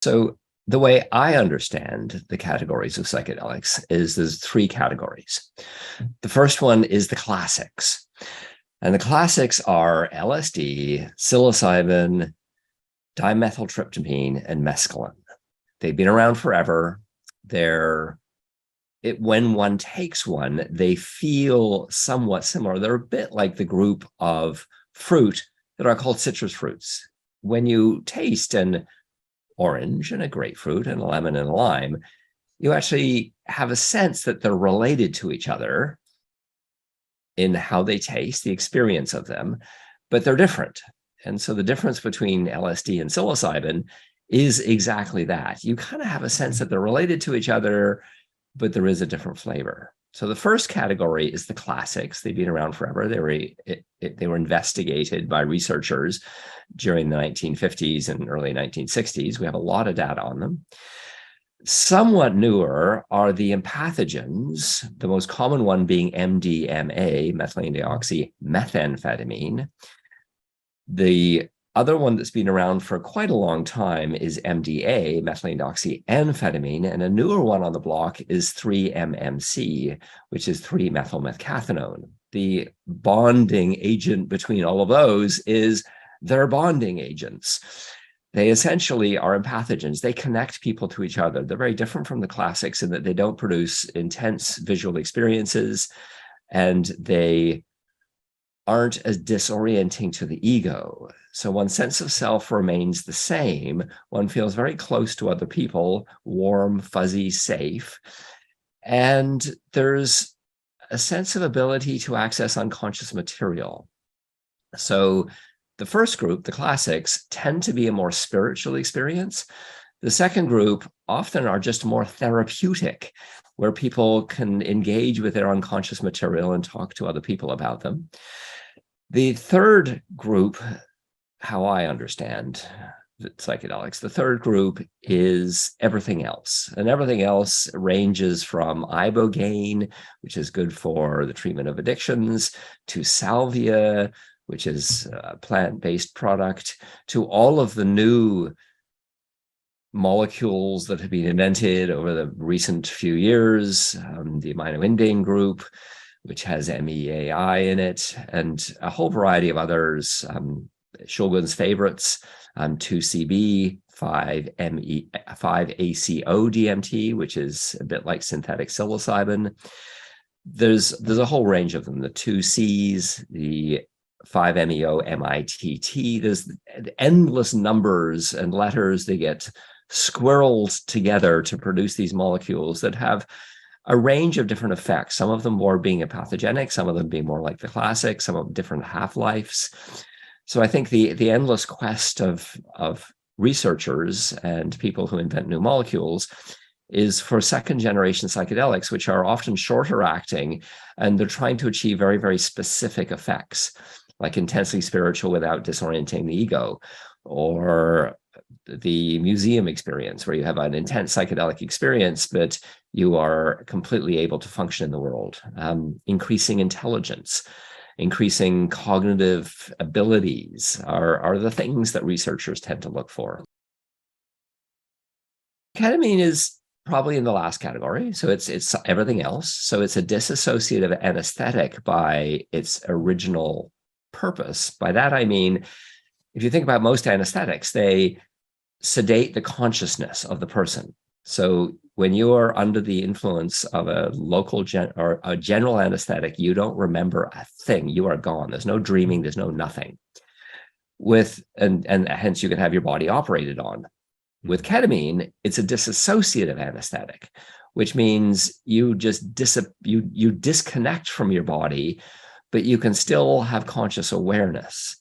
So the way I understand the categories of psychedelics is there's three categories. The first one is the classics. And the classics are LSD, psilocybin, dimethyltryptamine, and mescaline. They've been around forever. When one takes one, they feel somewhat similar. They're a bit like the group of fruit that are called citrus fruits. When you taste an orange and a grapefruit and a lemon and a lime, you actually have a sense that they're related to each other in how they taste, the experience of them, but they're different. And so the difference between LSD and psilocybin is exactly that. You kind of have a sense that they're related to each other, but there is a different flavor. So the first category is the classics. They've been around forever. They were investigated by researchers during the 1950s and early 1960s. We have a lot of data on them. Somewhat newer are the empathogens, the most common one being MDMA, methylene deoxymethamphetamine. The other one that's been around for quite a long time is MDA, methylene deoxyamphetamine, and a newer one on the block is 3-MMC, which is 3-methylmethcathinone. The bonding agent between all of those is they're bonding agents. They essentially are empathogens. They connect people to each other. They're very different from the classics in that they don't produce intense visual experiences, and they aren't as disorienting to the ego. So one's sense of self remains the same. One feels very close to other people, warm, fuzzy, safe. And there's a sense of ability to access unconscious material. So the first group, the classics, tend to be a more spiritual experience. The second group often are just more therapeutic, where people can engage with their unconscious material and talk to other people about them. The third group, how I understand the psychedelics, the third group is everything else. And everything else ranges from ibogaine, which is good for the treatment of addictions, to salvia, which is a plant-based product, to all of the new molecules that have been invented over the recent few years, the aminoindane group, which has MEAI in it, and a whole variety of others. Shogun's favorites, 2CB, 5-ACO-DMT, which is a bit like synthetic psilocybin. There's a whole range of them, the 2Cs, the 5-MeO-MITT. There's endless numbers and letters. They get squirreled together to produce these molecules that have a range of different effects, some of them more being pathogenic, some of them being more like the classic, some of them different half-lives. So I think the endless quest of researchers and people who invent new molecules is for second-generation psychedelics, which are often shorter acting, and they're trying to achieve very, very specific effects, like intensely spiritual without disorienting the ego, or the museum experience, where you have an intense psychedelic experience, but you are completely able to function in the world. Increasing intelligence, increasing cognitive abilities are the things that researchers tend to look for. Ketamine is probably in the last category. So it's everything else. So it's a dissociative anesthetic by its original purpose. By that, I mean, if you think about most anesthetics, they sedate the consciousness of the person. So when you are under the influence of a local or a general anesthetic, you don't remember a thing. You are gone. There's no dreaming. There's no nothing. And hence you can have your body operated on. With ketamine, it's a dissociative anesthetic, which means you just you disconnect from your body, but you can still have conscious awareness.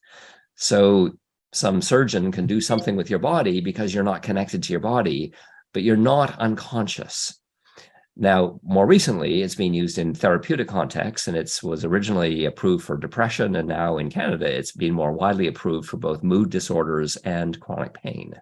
So some surgeon can do something with your body because you're not connected to your body, but you're not unconscious. Now, more recently, it's been used in therapeutic contexts, and it was originally approved for depression, and now in Canada, it's been more widely approved for both mood disorders and chronic pain.